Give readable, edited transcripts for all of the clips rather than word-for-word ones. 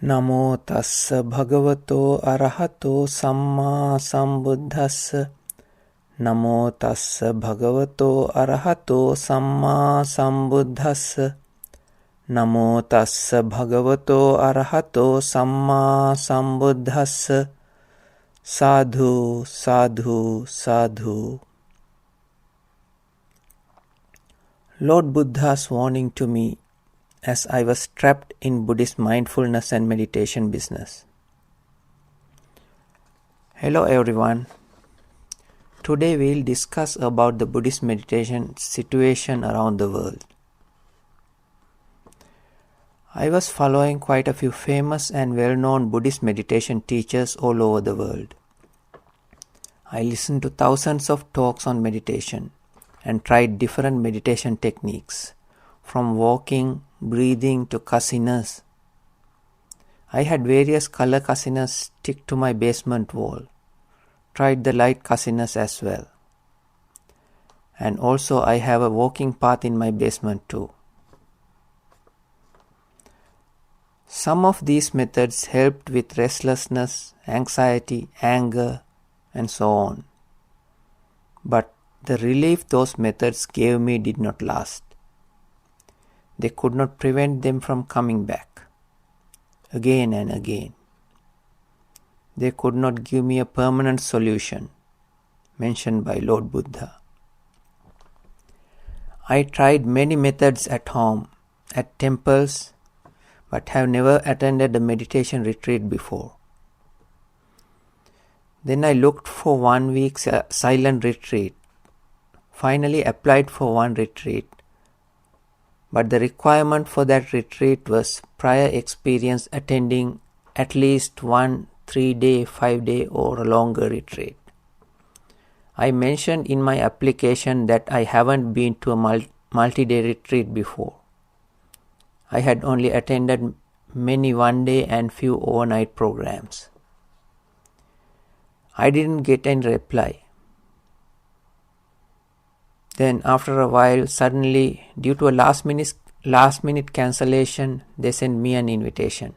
නමෝ තස්ස භගවතෝ අරහතෝ සම්මා සම්බුද්දස්ස නමෝ තස්ස භගවතෝ අරහතෝ සම්මා සම්බුද්දස්ස නමෝ තස්ස භගවතෝ අරහතෝ සම්මා සම්බුද්දස්ස සාධු සාධු සාධු. Lord Buddha's warning to me as I was trapped in Buddhist mindfulness and meditation business. Hello everyone. Today we'll discuss about the Buddhist meditation situation around the world. I was following quite a few famous and well-known Buddhist meditation teachers all over the world. I listened to thousands of talks on meditation and tried different meditation techniques, from walking, breathing to kasinas. I had various color kasinas stick to my basement wall. Tried the light kasinas as well. And also I have a walking path in my basement too. Some of these methods helped with restlessness, anxiety, anger, and so on. But the relief those methods gave me did not last. They could not prevent them from coming back, again and again. They could not give me a permanent solution, mentioned by Lord Buddha. I tried many methods at home, at temples, but have never attended a meditation retreat before. Then I looked for 1 week's silent retreat, finally applied for one retreat. But the requirement for that retreat was prior experience attending at least one 3-day, 5-day or a longer retreat. I mentioned in my application that I haven't been to a multi-day retreat before. I had only attended many one-day and few overnight programs. I didn't get any reply. Then after a while, suddenly, due to a last minute cancellation, they sent me an invitation,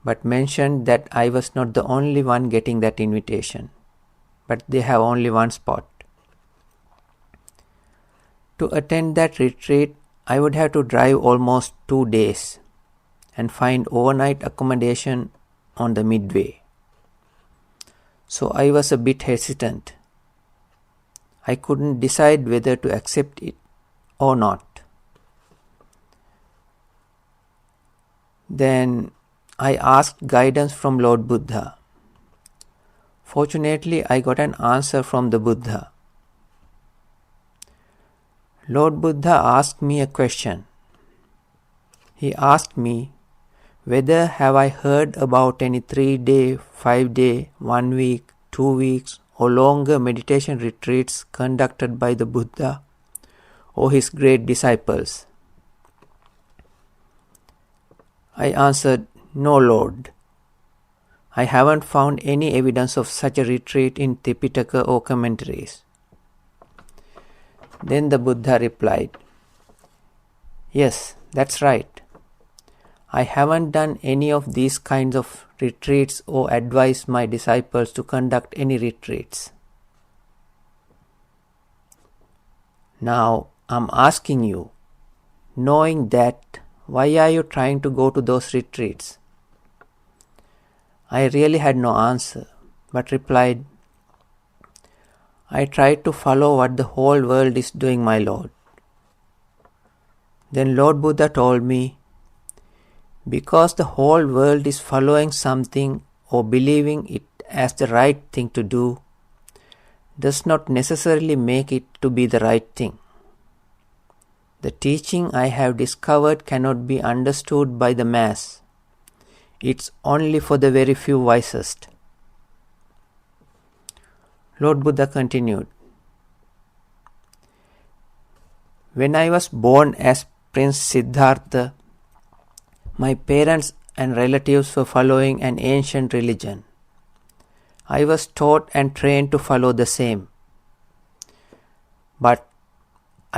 but mentioned that I was not the only one getting that invitation, but they have only one spot. To attend that retreat, I would have to drive almost 2 days and find overnight accommodation on the midway. So I was a bit hesitant. I couldn't decide whether to accept it or not. Then I asked guidance from Lord Buddha. Fortunately, I got an answer from the Buddha. Lord Buddha asked me a question. He asked me whether have I heard about any 3-day, 5-day, 1 week, 2 weeks, or longer meditation retreats conducted by the Buddha or his great disciples. I answered, "No, Lord. I haven't found any evidence of such a retreat in Tipitaka or commentaries." Then the Buddha replied, "Yes, that's right. I haven't done any of these kinds of retreats or advised my disciples to conduct any retreats. Now, I'm asking you, knowing that, why are you trying to go to those retreats?" I really had no answer, but replied, "I try to follow what the whole world is doing, my Lord." Then Lord Buddha told me, because the whole world is following something or believing it as the right thing to do, does not necessarily make it to be the right thing. The teaching I have discovered cannot be understood by the mass. It's only for the very few wisest. Lord Buddha continued, "When I was born as Prince Siddhartha, my parents and relatives were following an ancient religion. I was taught and trained to follow the same. But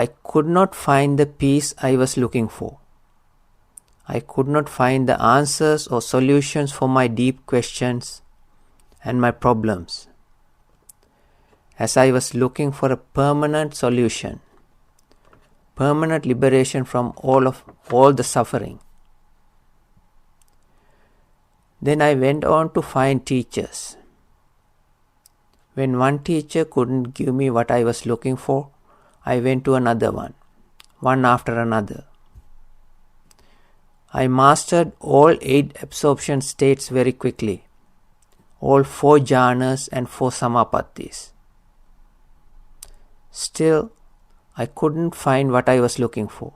I could not find the peace I was looking for. I could not find the answers or solutions for my deep questions and my problems, as I was looking for a permanent solution, permanent liberation from all the suffering. Then I went on to find teachers. When one teacher couldn't give me what I was looking for, I went to another one after another. I mastered all 8 absorption states very quickly, all 4 jhanas and 4 samapattis. Still, I couldn't find what I was looking for.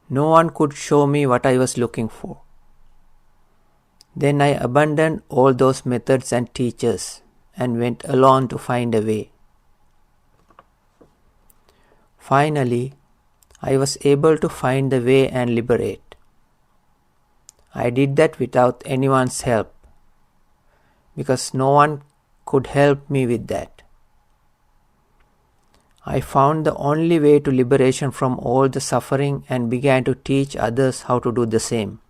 No one could show me what I was looking for. Then I abandoned all those methods and teachers and went alone to find a way. Finally, I was able to find the way and liberate. I did that without anyone's help, because no one could help me with that. I found the only way to liberation from all the suffering and began to teach others how to do the same.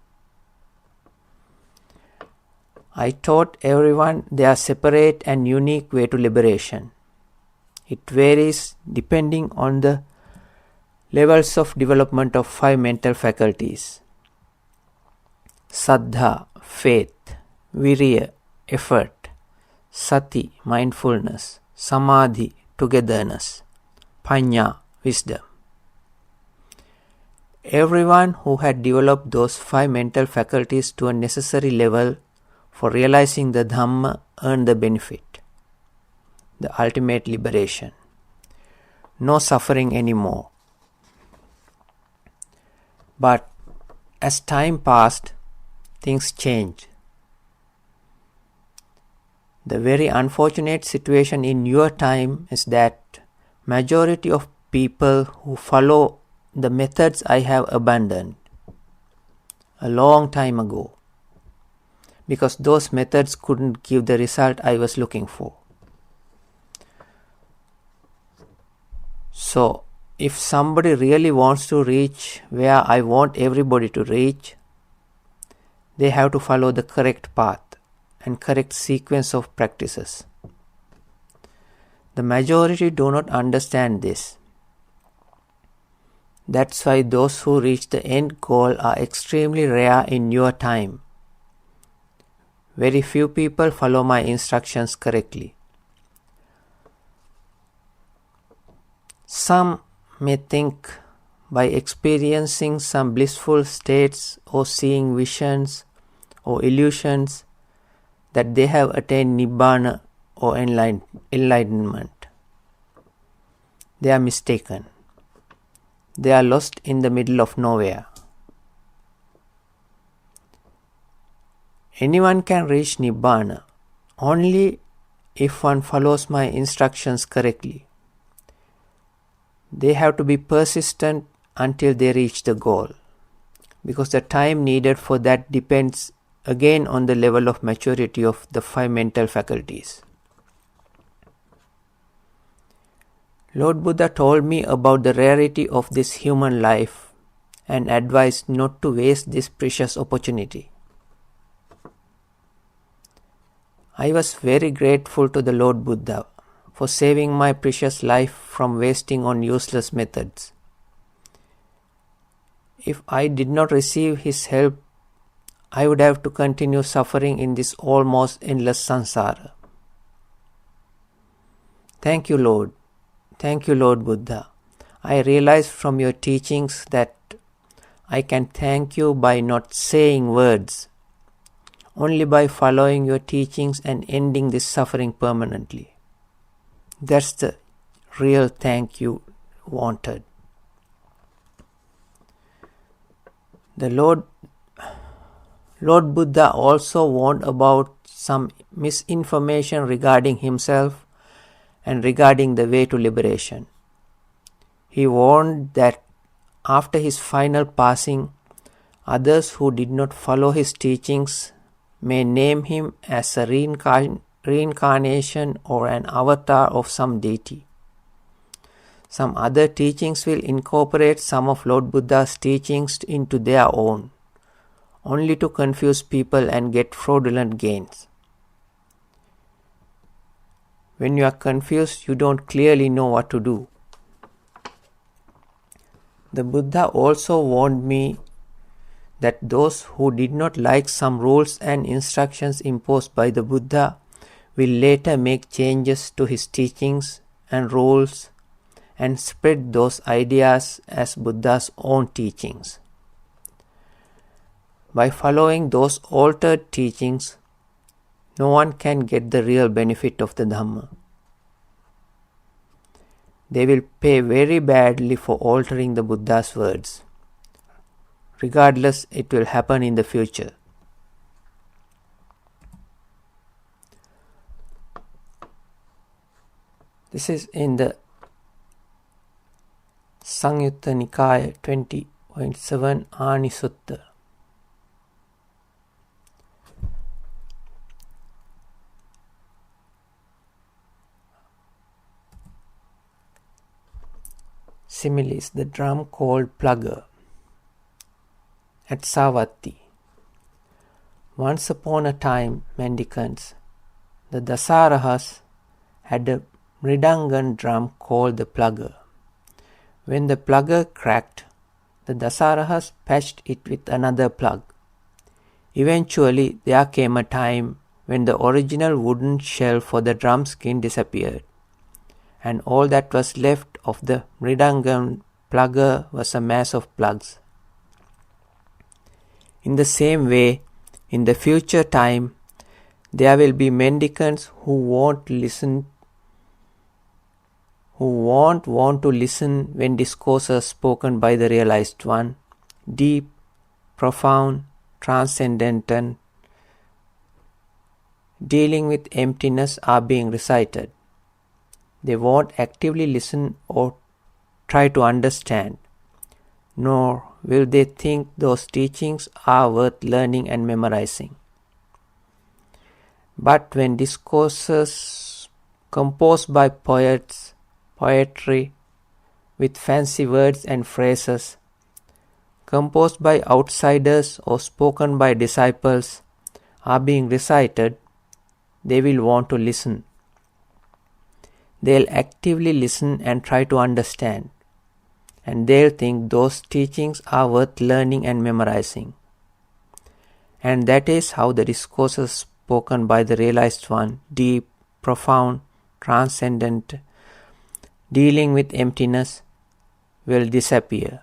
I taught everyone their separate and unique way to liberation. It varies depending on the levels of development of 5 mental faculties: Saddha, faith; Virya, effort; Sati, mindfulness; Samadhi, togetherness; Panya, wisdom. Everyone who had developed those 5 mental faculties to a necessary level for realizing the Dhamma earned the benefit, the ultimate liberation. No suffering anymore. But as time passed, things changed. The very unfortunate situation in your time is that majority of people who follow the methods I have abandoned a long time ago, because those methods couldn't give the result I was looking for. So, if somebody really wants to reach where I want everybody to reach, they have to follow the correct path and correct sequence of practices. The majority do not understand this. That's why those who reach the end goal are extremely rare in your time. Very few people follow my instructions correctly. Some may think by experiencing some blissful states or seeing visions or illusions that they have attained Nibbana or enlightenment. They are mistaken. They are lost in the middle of nowhere. Anyone can reach Nibbana only if one follows my instructions correctly. They have to be persistent until they reach the goal, because the time needed for that depends again on the level of maturity of the 5 mental faculties. Lord Buddha told me about the rarity of this human life and advised not to waste this precious opportunity. I was very grateful to the Lord Buddha for saving my precious life from wasting on useless methods. If I did not receive his help, I would have to continue suffering in this almost endless samsara. Thank you, Lord. Thank you, Lord Buddha. I realized from your teachings that I can thank you by not saying words, only by following your teachings and ending this suffering permanently. That's the real thank you wanted. The Lord Buddha also warned about some misinformation regarding himself and regarding the way to liberation. He warned that after his final passing, others who did not follow his teachings may name him as a reincarnation or an avatar of some deity. Some other teachings will incorporate some of Lord Buddha's teachings into their own, only to confuse people and get fraudulent gains. When you are confused, you don't clearly know what to do. The Buddha also warned me that those who did not like some rules and instructions imposed by the Buddha will later make changes to his teachings and rules and spread those ideas as Buddha's own teachings. By following those altered teachings, no one can get the real benefit of the Dhamma. They will pay very badly for altering the Buddha's words. Regardless, it will happen in the future. This is in the Samyutta Nikaya 20.7 Ani Sutta. Similes, the drum called plugger. At Savatthi. Once upon a time, mendicants, the Dasarahas had a mridangan drum called the plugger. When the plugger cracked, the Dasarahas patched it with another plug. Eventually, there came a time when the original wooden shell for the drum skin disappeared, and all that was left of the mridangan plugger was a mass of plugs. In the same way, in the future time, there will be mendicants who won't want to listen when discourses spoken by the realized one, deep, profound, transcendental, dealing with emptiness are being recited. They won't actively listen or try to understand, nor will they think those teachings are worth learning and memorizing. But when discourses composed by poetry with fancy words and phrases, composed by outsiders or spoken by disciples, are being recited, they will want to listen. They'll actively listen and try to understand, and they'll think those teachings are worth learning and memorizing. And that is how the discourses spoken by the realized one, deep, profound, transcendent, dealing with emptiness, will disappear.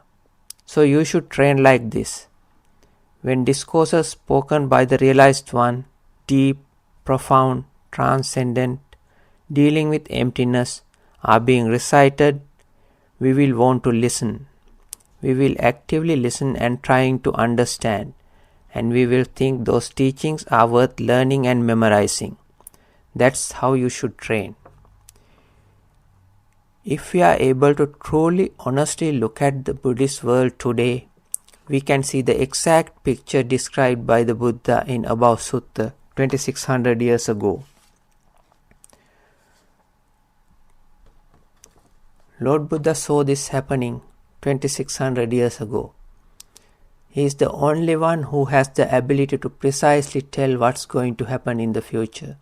So you should train like this. When discourses spoken by the realized one, deep, profound, transcendent, dealing with emptiness, are being recited, we will want to listen. We will actively listen and trying to understand, and we will think those teachings are worth learning and memorizing. That's how you should train. If we are able to truly, honestly look at the Buddhist world today, we can see the exact picture described by the Buddha in above Sutta 2600 years ago. Lord Buddha saw this happening 2600 years ago. He is the only one who has the ability to precisely tell what's going to happen in the future.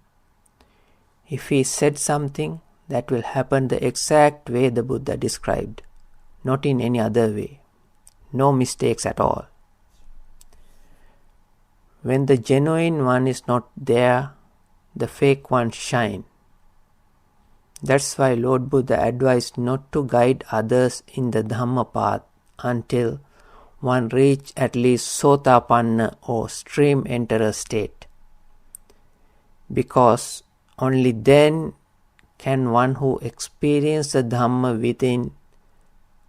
If he said something, that will happen the exact way the Buddha described, not in any other way. No mistakes at all. When the genuine one is not there, the fake ones shine. That's why Lord Buddha advised not to guide others in the Dhamma path until one reach at least Sotapanna or stream enterer state. Because only then can one who experiences the Dhamma within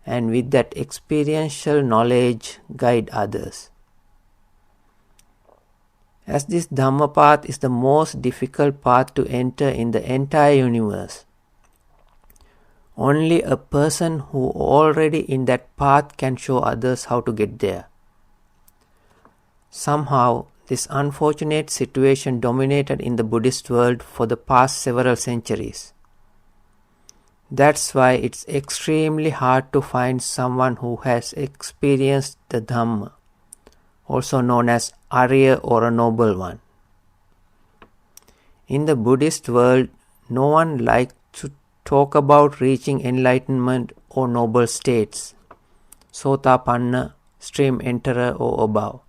and with that experiential knowledge guide others. As this Dhamma path is the most difficult path to enter in the entire universe, only a person who already in that path can show others how to get there. Somehow, this unfortunate situation dominated in the Buddhist world for the past several centuries. That's why it's extremely hard to find someone who has experienced the Dhamma, also known as Arya or a noble one. In the Buddhist world, no one likes to talk about reaching enlightenment or noble states, Sotapanna, stream enterer or above.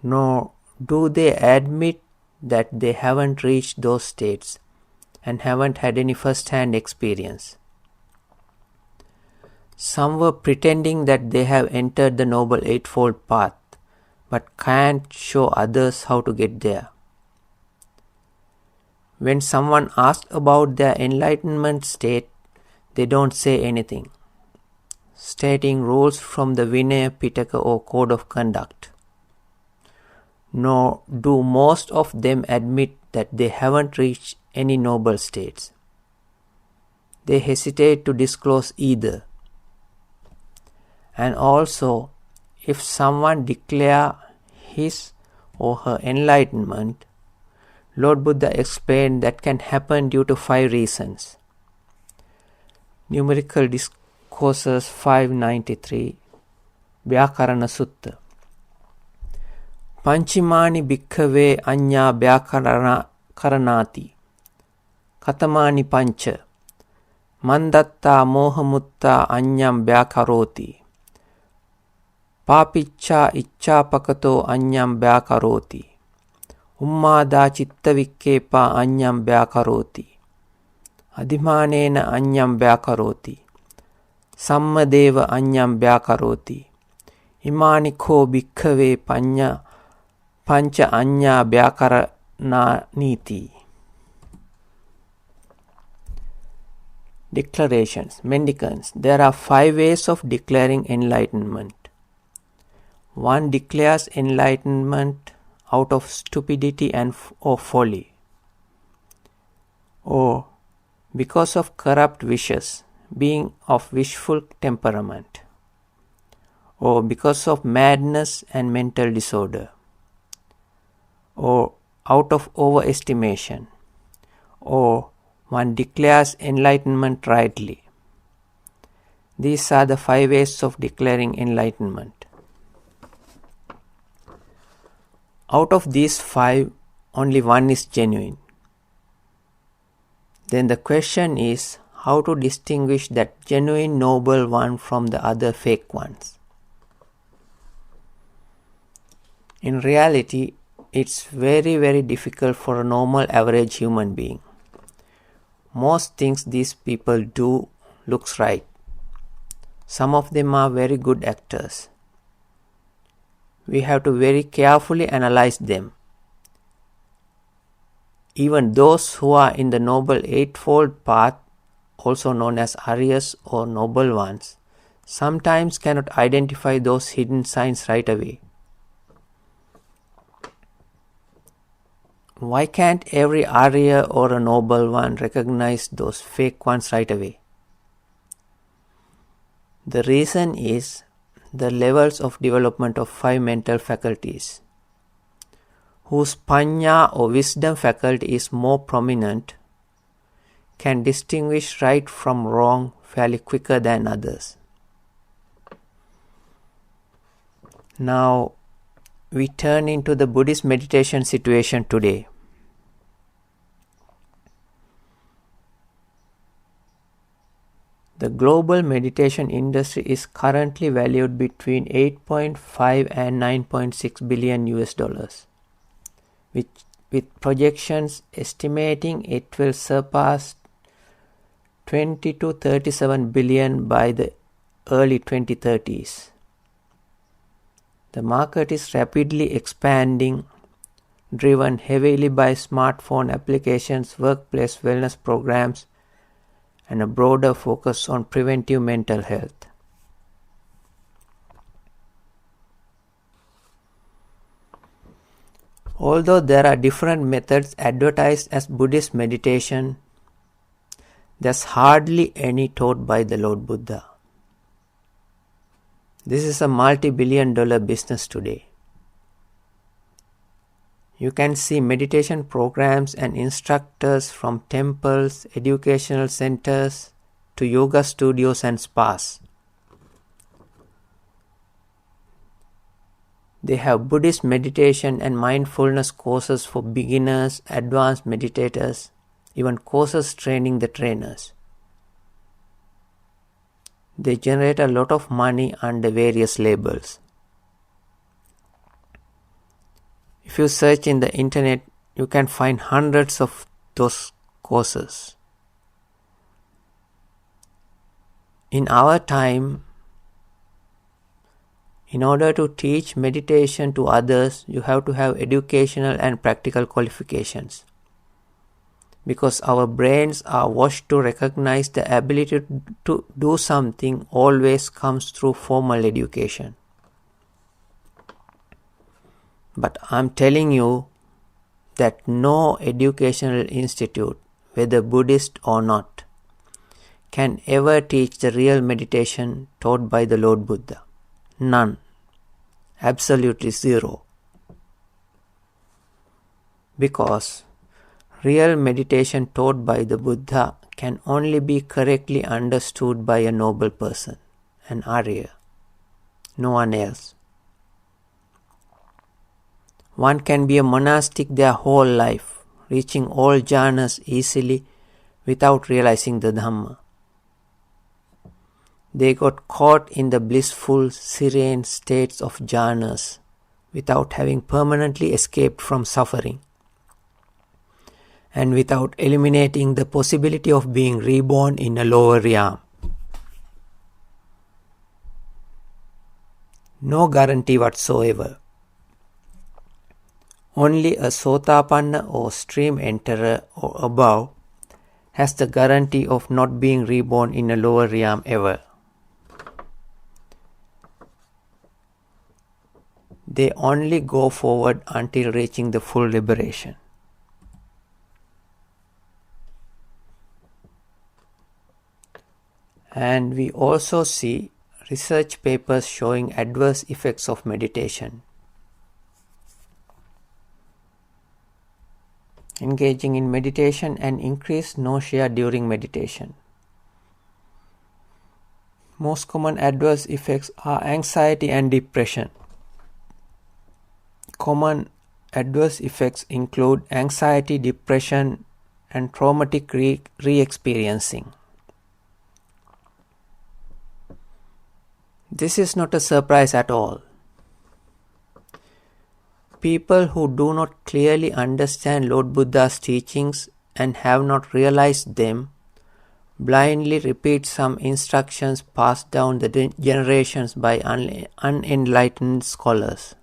Nor do they admit that they haven't reached those states and haven't had any first-hand experience. Some were pretending that they have entered the Noble Eightfold Path, but can't show others how to get there. When someone asks about their enlightenment state, they don't say anything, stating rules from the Vinaya Pitaka or Code of Conduct. Nor do most of them admit that they haven't reached any noble states. They hesitate to disclose either. And also, if someone declares his or her enlightenment, Lord Buddha explained that can happen due to 5 reasons. Numerical Discourses 593, Vyakarana Sutta. Panchimani bhikkhave anya vyakarana karanati. Katamani pancha. Mandatta mohamutta anyam vyakaroti. Papicha ichchapakato anyam vyakaroti. Ummada chittavikkepa anyam vyakaroti. Adhimanena anyam vyakaroti. Sammadeva anyam vyakaroti. Imaniko bhikkhave pancha anya vyakarana niti. Declarations. Mendicants. There are 5 ways of declaring enlightenment. One declares enlightenment out of stupidity or folly, or because of corrupt wishes, being of wishful temperament, or because of madness and mental disorder, or out of overestimation, or one declares enlightenment rightly. These are the 5 ways of declaring enlightenment. Out of these 5, only one is genuine. Then the question is how to distinguish that genuine noble one from the other fake ones. In reality, it's very, very difficult for a normal average human being. Most things these people do looks right. Some of them are very good actors. We have to very carefully analyze them. Even those who are in the Noble Eightfold Path, also known as Aryas or Noble Ones, sometimes cannot identify those hidden signs right away. Why can't every Arya or a Noble One recognize those fake ones right away? The reason is the levels of development of 5 mental faculties. Whose panya or wisdom faculty is more prominent can distinguish right from wrong fairly quicker than others. Now we turn into the Buddhist meditation situation today. The global meditation industry is currently valued between 8.5 and 9.6 billion US dollars, with projections estimating it will surpass 20 to 37 billion by the early 2030s. The market is rapidly expanding, driven heavily by smartphone applications, workplace wellness programs, and a broader focus on preventive mental health. Although there are different methods advertised as Buddhist meditation, there's hardly any taught by the Lord Buddha. This is a multi-billion-dollar business today. You can see meditation programs and instructors from temples, educational centers, to yoga studios and spas. They have Buddhist meditation and mindfulness courses for beginners, advanced meditators, even courses training the trainers. They generate a lot of money under various labels. If you search in the internet, you can find hundreds of those courses. In our time, in order to teach meditation to others, you have to have educational and practical qualifications. Because our brains are washed to recognize the ability to do something always comes through formal education. But I'm telling you that no educational institute, whether Buddhist or not, can ever teach the real meditation taught by the Lord Buddha. None. Absolutely zero. Because real meditation taught by the Buddha can only be correctly understood by a noble person, an Arya, no one else. One can be a monastic their whole life, reaching all jhanas easily without realizing the Dhamma. They got caught in the blissful, serene states of jhanas without having permanently escaped from suffering, and without eliminating the possibility of being reborn in a lower realm. No guarantee whatsoever. Only a Sotapanna or stream enterer or above has the guarantee of not being reborn in a lower realm ever. They only go forward until reaching the full liberation. And we also see research papers showing adverse effects of meditation. Engaging in meditation and increased nausea during meditation. Most common adverse effects are anxiety and depression. Common adverse effects include anxiety, depression, and traumatic re-experiencing. This is not a surprise at all. People who do not clearly understand Lord Buddha's teachings and have not realized them blindly repeat some instructions passed down the generations by unenlightened scholars.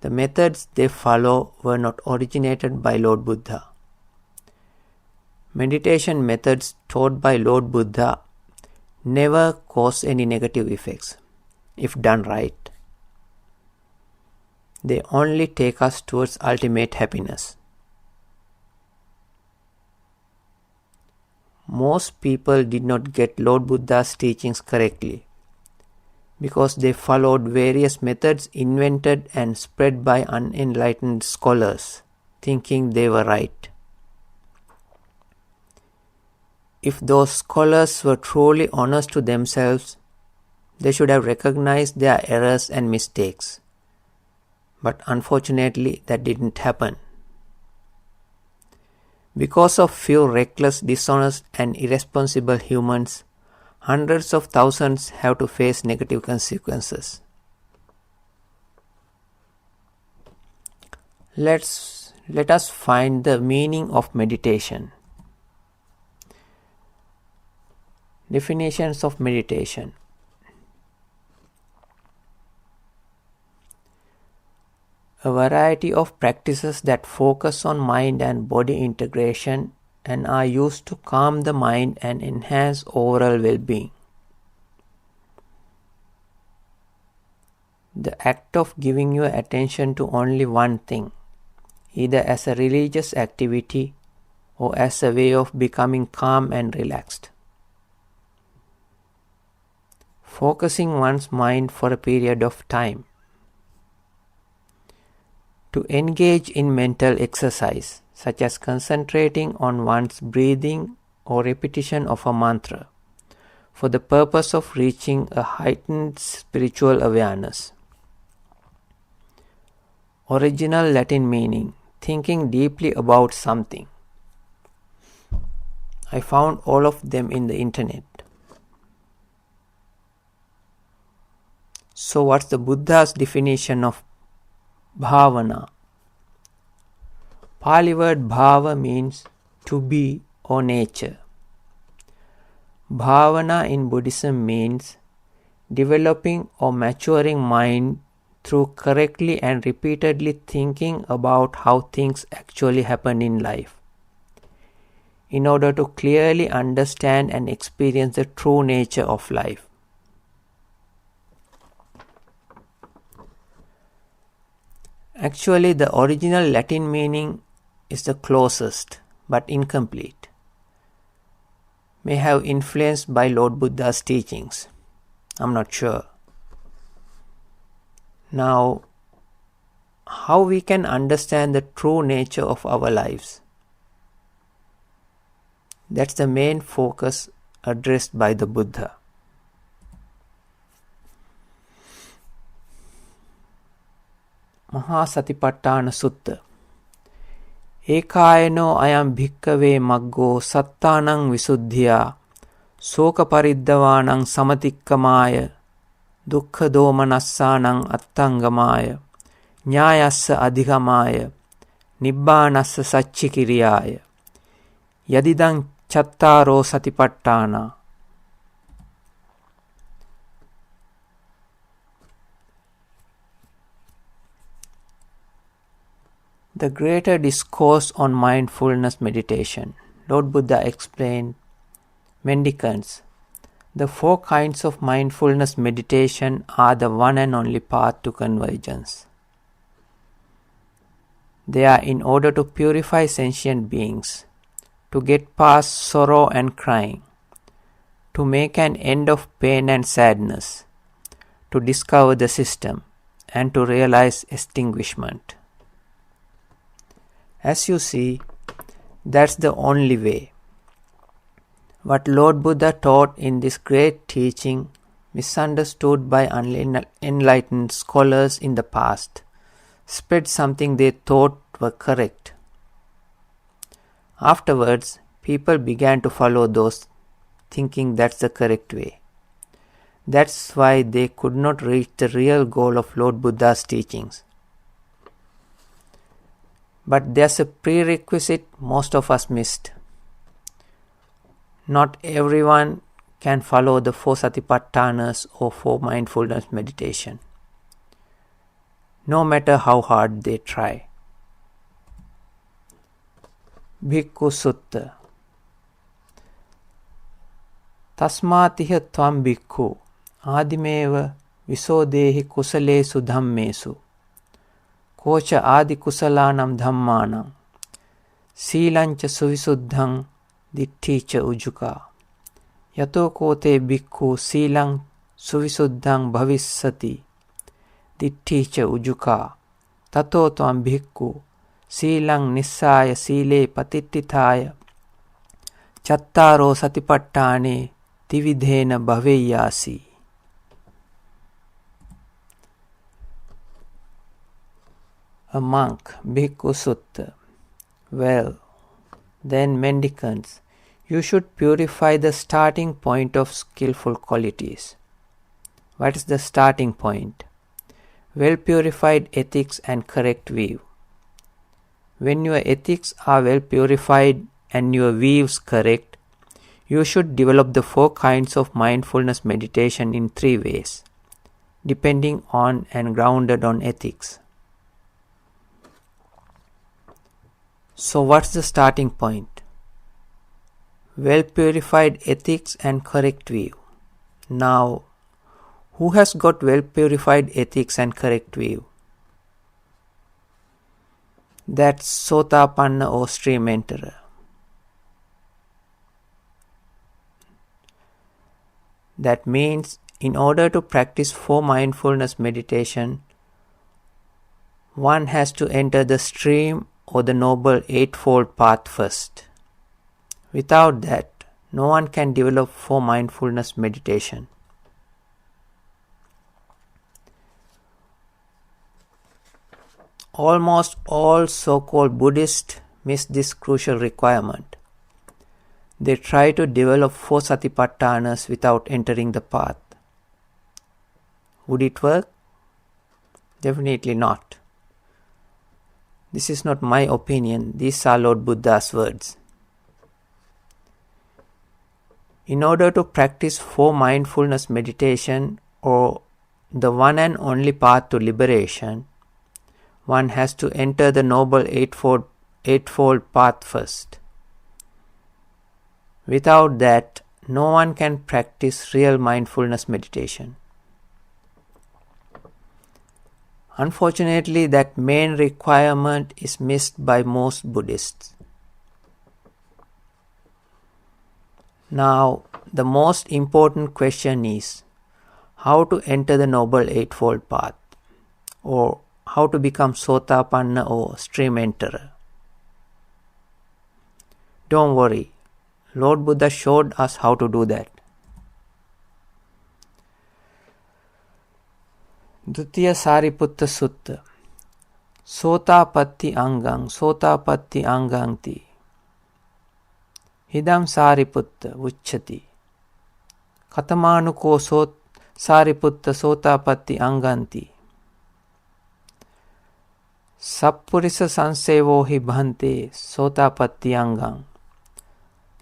The methods they follow were not originated by Lord Buddha. Meditation methods taught by Lord Buddha never cause any negative effects, if done right. They only take us towards ultimate happiness. Most people did not get Lord Buddha's teachings correctly because they followed various methods invented and spread by unenlightened scholars, thinking they were right. If those scholars were truly honest to themselves, they should have recognized their errors and mistakes. But unfortunately, that didn't happen. Because of few reckless, dishonest, and irresponsible humans, hundreds of thousands have to face negative consequences. Let us find the meaning of meditation. Definitions of meditation. A variety of practices that focus on mind and body integration and are used to calm the mind and enhance overall well-being. The act of giving your attention to only one thing, either as a religious activity or as a way of becoming calm and relaxed. Focusing one's mind for a period of time. To engage in mental exercise, such as concentrating on one's breathing or repetition of a mantra for the purpose of reaching a heightened spiritual awareness. Original Latin meaning: thinking deeply about something. I found all of them in the internet. So what's the Buddha's definition of bhavana? Pali word bhava means to be or nature. Bhavana in Buddhism means developing or maturing mind through correctly and repeatedly thinking about how things actually happen in life, in order to clearly understand and experience the true nature of life. Actually, the original Latin meaning is the closest, but incomplete. May have influenced by Lord Buddha's teachings. I'm not sure. Now, how we can understand the true nature of our lives? That's the main focus addressed by the Buddha. Maha Satipatthana Sutta. Ekayano ayam bhikkave maggo sattanang visuddhya soka pariddavanang samatikkamaya dukkha domanassanang attangamaya nyayassa adhigamaya nibbanassa sacchikiriyaya yadidang chattaro satipatthana. The Greater Discourse on Mindfulness Meditation. Lord Buddha explained, Mendicants, the 4 kinds of mindfulness meditation are the one and only path to convergence. They are in order to purify sentient beings, to get past sorrow and crying, to make an end of pain and sadness, to discover the system, and to realize extinguishment. As you see, that's the only way. What Lord Buddha taught in this great teaching, misunderstood by unenlightened scholars in the past, spread something they thought were correct. Afterwards, people began to follow those, thinking that's the correct way. That's why they could not reach the real goal of Lord Buddha's teachings. But there's a prerequisite most of us missed. Not everyone can follow the 4 satipatthanas or 4 mindfulness meditation, no matter how hard they try. Bhikkhu Sutta. Tasmatiha tvam bhikkhu adimeva visodehi kusalesu dhammesu kocha adi kusalanam dhammanam silancha suvisuddham ditticha ujuka yato kote bhikkhu silang suvisuddham bhavissati ditticha ujuka tato tvam bhikkhu silang nissaya sile patittithaya chattaro satipatthane tividhena bhaveyasi. A monk, Bhikkhu Sutta. Well, then mendicants, you should purify the starting point of skillful qualities. What is the starting point? Well-purified ethics and correct view. When your ethics are well purified and your views correct, you should develop the 4 kinds of mindfulness meditation in 3 ways, depending on and grounded on ethics. So what's the starting point? Well-purified ethics and correct view. Now, who has got well-purified ethics and correct view? That's Sotapanna or stream enterer. That means in order to practice 4 mindfulness meditation, one has to enter the stream or the Noble Eightfold Path first. Without that, no one can develop for mindfulness meditation. Almost all so-called Buddhists miss this crucial requirement. They try to develop 4 satipatthanas without entering the path. Would it work? Definitely not. This is not my opinion, these are Lord Buddha's words. In order to practice 4 mindfulness meditation, or the one and only path to liberation, one has to enter the Noble Eightfold Path first. Without that, no one can practice real mindfulness meditation. Unfortunately, that main requirement is missed by most Buddhists. Now, the most important question is how to enter the Noble Eightfold Path, or how to become Sotapanna or stream enterer. Don't worry, Lord Buddha showed us how to do that. Dutiya Sariputta Sutta Sotapatti Anganti Hidam Sariputta Uchchati Katamanuko Sariputta Sotapatti Anganti Sappurisa Sansevo hi bhante Sotapatti Angang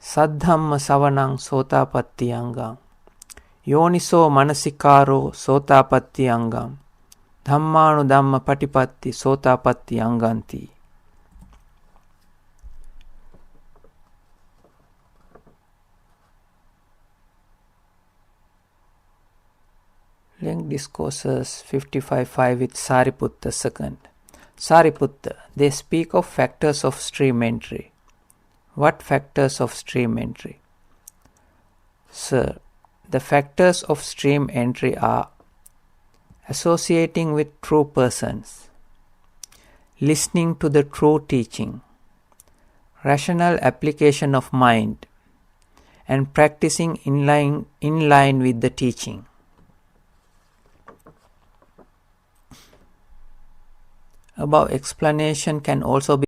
Saddhamma Savanang Sotapatti Angang Yoniso Manasikaro Sotapatti Angam Dhammanu Dhamma Patipatti Sotapatti Anganti. Link Discourses 55.5 with Sariputta II. Sariputta, they speak of factors of stream entry. What factors of stream entry? Sir, the factors of stream entry are associating with true persons, listening to the true teaching, rational application of mind, and practicing in line with the teaching. Above explanation can also be